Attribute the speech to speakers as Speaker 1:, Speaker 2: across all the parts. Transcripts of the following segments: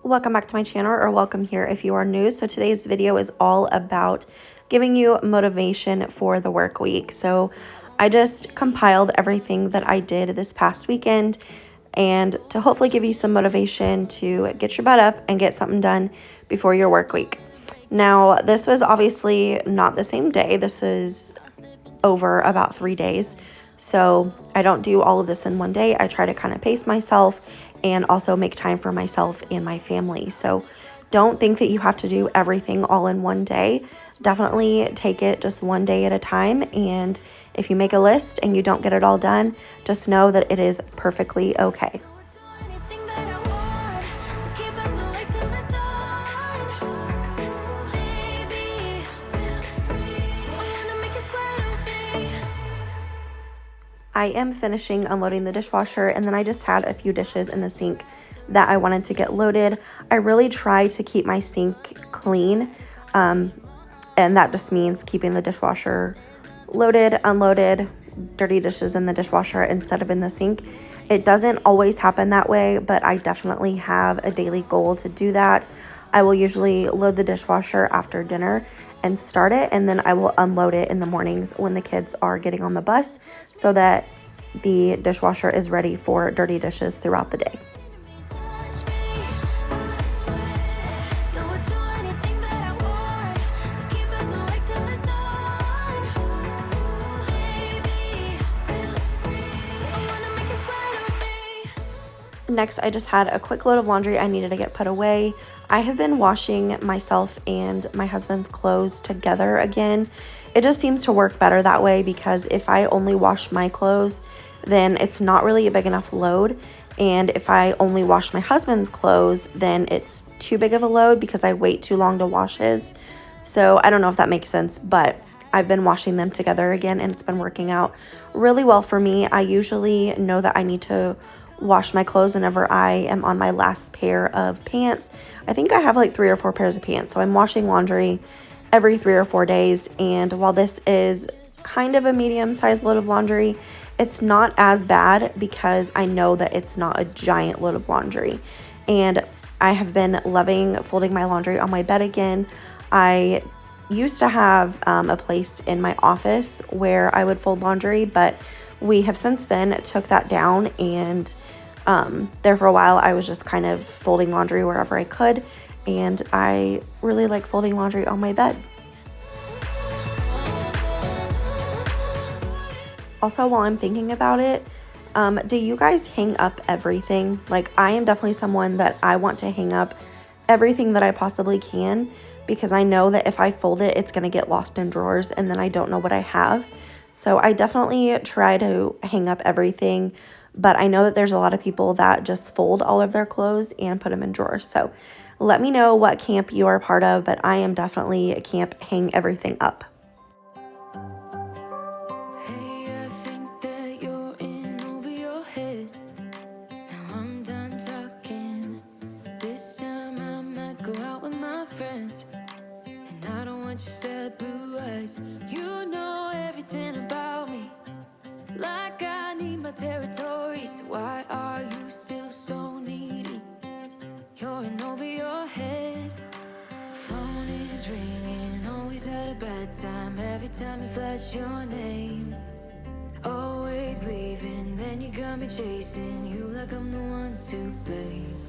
Speaker 1: Welcome back to my channel, or welcome here if you are new. So today's video is all about giving you motivation for the work week. So I just compiled everything that I did this past weekend and to hopefully give you some motivation to get your butt up and get something done before your work week. Now, this was obviously not the same day. This is over about 3 days. So I don't do all of this in one day. I try to kind of pace myself and also make time for myself and my family. So don't think that you have to do everything all in one day. Definitely take it just one day at a time. And if you make a list and you don't get it all done, just know that it is perfectly okay. I am finishing unloading the dishwasher, and then I just had a few dishes in the sink that I wanted to get loaded. I really try to keep my sink clean, and that just means keeping the dishwasher loaded, unloaded, dirty dishes in the dishwasher instead of in the sink. It doesn't always happen that way, but I definitely have a daily goal to do that. I will usually load the dishwasher after dinner and start it, and then I will unload it in the mornings when the kids are getting on the bus so that the dishwasher is ready for dirty dishes throughout the day. Next, I just had a quick load of laundry I needed to get put away. I have been washing myself and my husband's clothes together again. It just seems to work better that way, because if I only wash my clothes, then it's not really a big enough load. And if I only wash my husband's clothes, then it's too big of a load because I wait too long to wash his. So I don't know if that makes sense, but I've been washing them together again and it's been working out really well for me. I usually know that I need to wash my clothes whenever I am on my last pair of pants. I think I have like 3 or 4 pairs of pants, so I'm washing laundry every 3 or 4 days. And while this is kind of a medium-sized load of laundry, it's not as bad because I know that it's not a giant load of laundry. And I have been loving folding my laundry on my bed again. I used to have a place in my office where I would fold laundry, but we have since then took that down, and there for a while I was just kind of folding laundry wherever I could, and I really like folding laundry on my bed. Also, while I'm thinking about it, do you guys hang up everything? Like, I am definitely someone that I want to hang up everything that I possibly can, because I know that if I fold it, it's going to get lost in drawers and then I don't know what I have. So I definitely try to hang up everything, but I know that there's a lot of people that just fold all of their clothes and put them in drawers. So let me know what camp you are part of, but I am definitely a camp hang everything up.
Speaker 2: Hey, I think that you're in over your head. Now I'm done talking. This time I might go out with my friends. And I don't want your sad blue eyes. You know everything about me, like I need my territory. So why are you still so needy? You're in over your head. Phone is ringing, always at a bad time. Every time you flash your name, always leaving, then you got me chasing you like I'm the one to blame.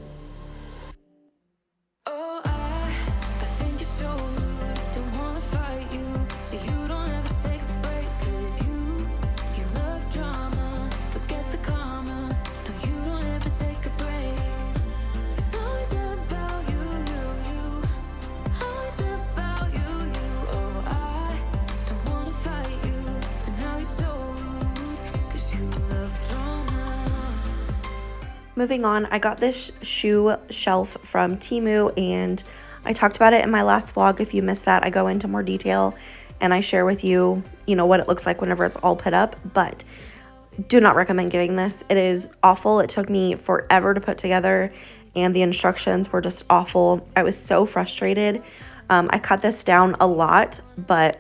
Speaker 2: Oh, I think you're so rude, don't wanna fight you, but you don't ever take a break. Cause you love drama, forget the karma. No, you don't ever take a break. It's always about you, always about you. Oh, I don't wanna fight you, but now you're so rude, cause you love drama.
Speaker 1: Moving on, I got this shoe shelf from Temu, and I talked about it in my last vlog. If you missed that, I go into more detail and I share with you, what it looks like whenever it's all put up. But do not recommend getting this. It is awful. It took me forever to put together, and the instructions were just awful. I was so frustrated. I cut this down a lot, but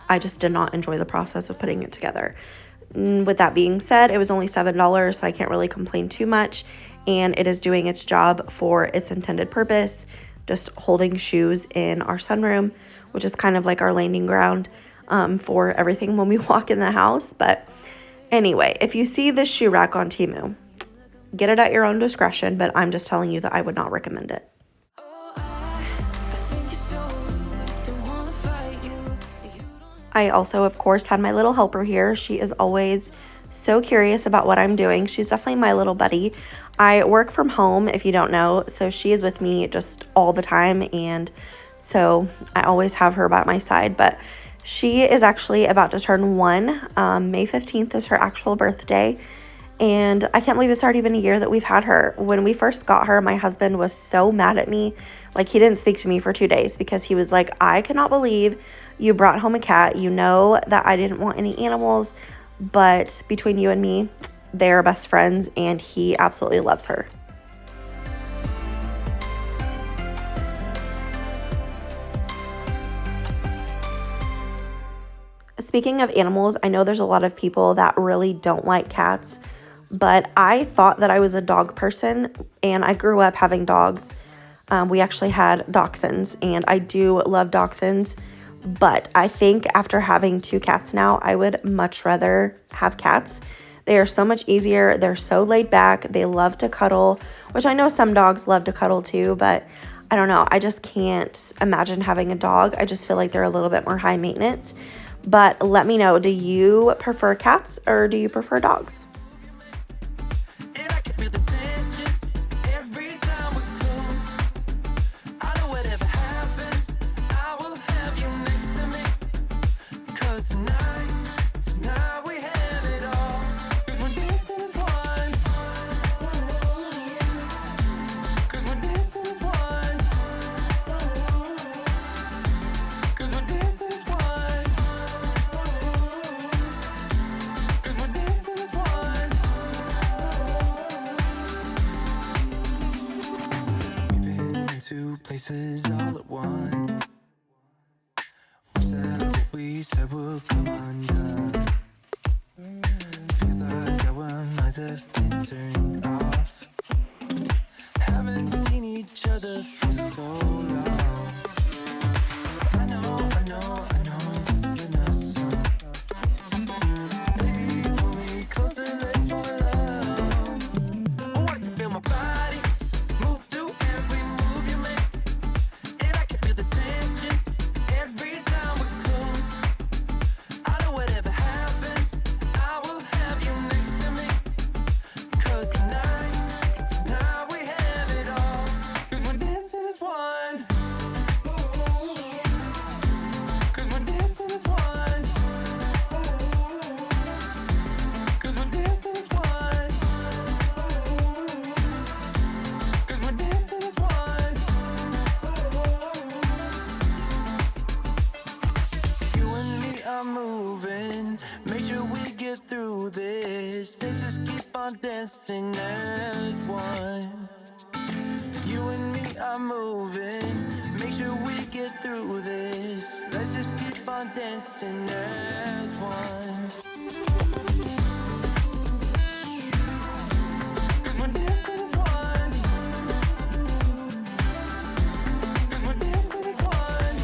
Speaker 1: I just did not enjoy the process of putting it together. With that being said, it was only $7, so I can't really complain too much. and it is doing its job for its intended purpose, just holding shoes in our sunroom, which is kind of like our landing ground for everything when we walk in the house. But anyway, if you see this shoe rack on Temu, get it at your own discretion, but I'm just telling you that I would not recommend it. I also, of course, had my little helper here. She is always so curious about what I'm doing. She's definitely my little buddy. I work from home, if you don't know, so she is with me just all the time, and so I always have her by my side. But she is actually about to turn 1. May 15th is her actual birthday, and I can't believe it's already been a year that we've had her. When we first got her, my husband was so mad at me. Like, he didn't speak to me for 2 days because he was like, I cannot believe you brought home a cat. You know that I didn't want any animals, but between you and me, they are best friends, and he absolutely loves her. Speaking of animals, I know there's a lot of people that really don't like cats, but I thought that I was a dog person, and I grew up having dogs. We actually had dachshunds, and I do love dachshunds, but I think after having 2 cats now, I would much rather have cats. They are so much easier. They're so laid back. They love to cuddle, which I know some dogs love to cuddle too, but I don't know. I just can't imagine having a dog. I just feel like they're a little bit more high maintenance. But let me know, do you prefer cats or do you prefer dogs?
Speaker 2: Places all at once. Was that what we said would come undone? Feels like our minds have been turned off. Haven't seen each other for so long. I know this isn't us. Maybe pull me closer, let's fall in love. Oh, I can feel my body move to every move you make. Dancing as one. You and me are moving. Make sure we get through this. Let's just keep on dancing as one. 'Cause we're dancing as one. 'Cause we're dancing as one.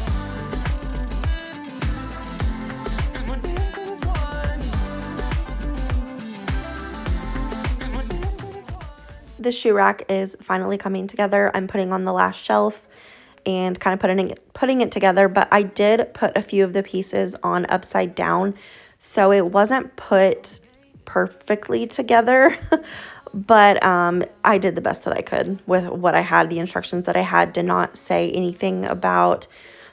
Speaker 2: 'Cause we're dancing as one.
Speaker 1: The shoe rack is finally coming together. I'm putting on the last shelf and kind of putting it together, but I did put a few of the pieces on upside down, so it wasn't put perfectly together, but I did the best that I could with what I had. The instructions that I had did not say anything about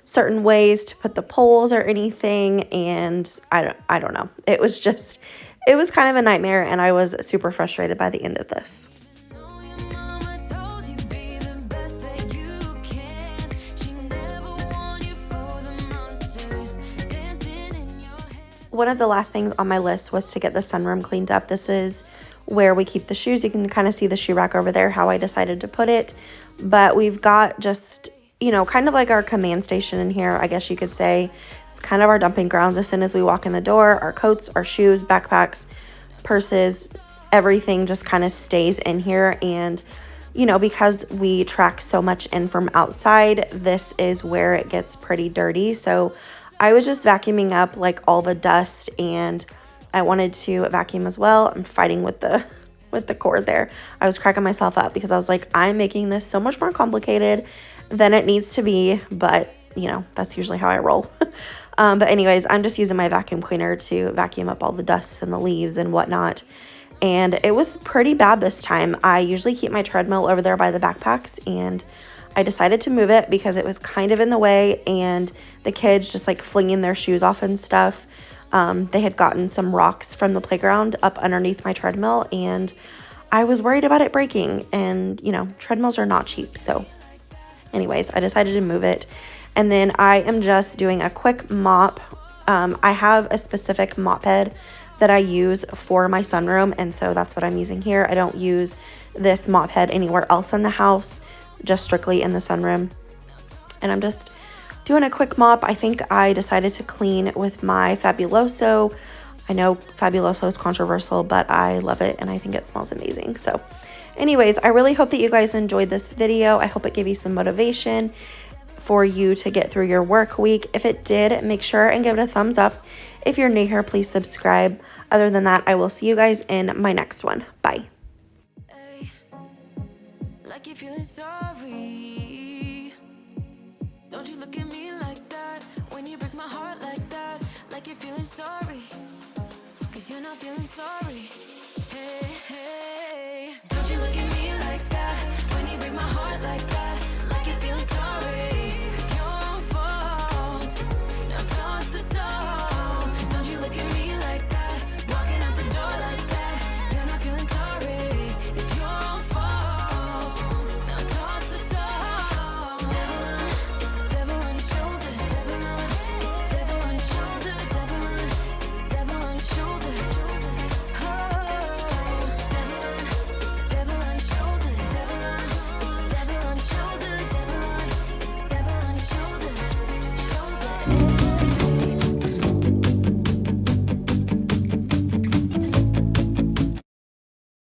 Speaker 1: certain ways to put the poles or anything, and I don't know. It was kind of a nightmare, and I was super frustrated by the end of this. One of the last things on my list was to get the sunroom cleaned up. This is where we keep the shoes. You can kind of see the shoe rack over there, how I decided to put it. But we've got just, kind of like our command station in here, I guess you could say. It's kind of our dumping grounds. As soon as we walk in the door, our coats, our shoes, backpacks, purses, everything just kind of stays in here. And you know, because we track so much in from outside, this is where it gets pretty dirty. So I was just vacuuming up like all the dust, and I wanted to vacuum as well. I'm fighting with the cord there. I was cracking myself up because I was like, I'm making this so much more complicated than it needs to be, but you know, that's usually how I roll. But anyways, I'm just using my vacuum cleaner to vacuum up all the dust and the leaves and whatnot. And it was pretty bad this time. I usually keep my treadmill over there by the backpacks, and I decided to move it because it was kind of in the way, and the kids just like flinging their shoes off and stuff. They had gotten some rocks from the playground up underneath my treadmill, and I was worried about it breaking, and you know, treadmills are not cheap. So anyways, I decided to move it, and then I am just doing a quick mop. I have a specific mop head that I use for my sunroom, and so that's what I'm using here. I don't use this mop head anywhere else in the house, just strictly in the sunroom. And I'm just doing a quick mop. I think I decided to clean with my Fabuloso. I know Fabuloso is controversial, but I love it and I think it smells amazing. So anyways, I really hope that you guys enjoyed this video. I hope it gave you some motivation for you to get through your work week. If it did, make sure and give it a thumbs up. If you're new here, please subscribe. Other than that, I will see you guys in my next one. Bye.
Speaker 2: Ay, like you're feeling sorry. Don't you look at me like that when you break my heart like that. Like you're feeling sorry, 'cause you're not feeling sorry. Hey, hey.